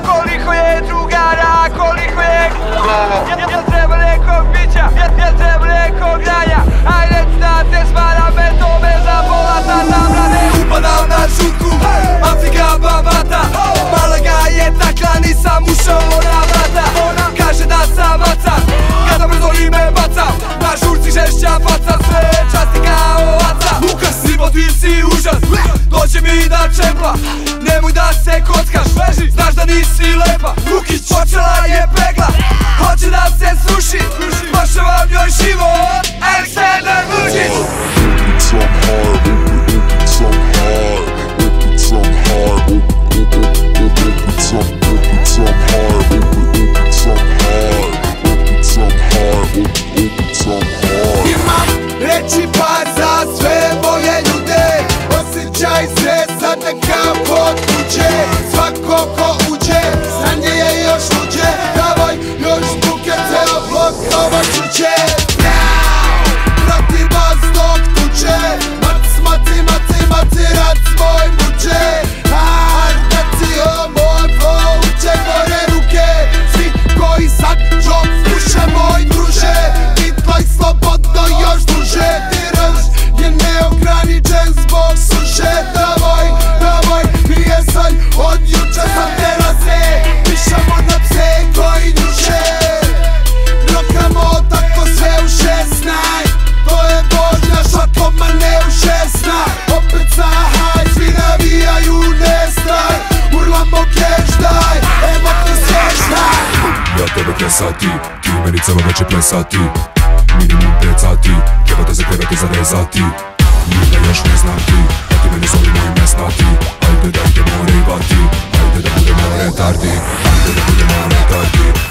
Koliko je drugara, koliko je jel treba nekog pića, jel treba nekog jaja. Ajde znate smara me to me za pola sata brane. Upadam na žutku, Afrika Bambata. Malaga je takla, nisam ušao na vrata. Kaže da sam maca, kada brzo ime baca. Na žurci žešća faca, sve časti kao oca. Lukas, nivo ti si užas, dođe mi da cem-pla. Nemoj da se kockaš, znaš da nisi lepa. Lukic, Pocela je pegla, hoće da se sruši. Spašavam joj život, Aleksandar Lukic. Imam reći par za sve moje ljude. Osjećaj se sad neka kod kuće. Svako ko uđe, sranje je još luđe. Davai još buke, ceo blok ovo čuće. Prati vas dok tuče. Mac, maci, maci, maci, rad svoj muče. Ardacio moj uče gore ruke. Svi koji sad job sluše moj druže. Bitlaj slobodno još duže. Tiraž je neograničen zbog suše. Davai, davai, nije sanj od juče sa terase. Pišamo na pse koji njuše. Rokamo tako sve u 16. To je vožnja šakom, a ne u 16. Opet sahaj, svi navijaju nestaj. Urlamo keš daj, evo ti sještaj. Ja tebe klesati, ti meni celo veče plesati. Minimum 5 sati, trebate za rezati. Ljude još ne znati, a ti meni zoli mojim ne snati. Ajde da idemo rejvati, ajde da budemo retardi, ajde da budemo retardi.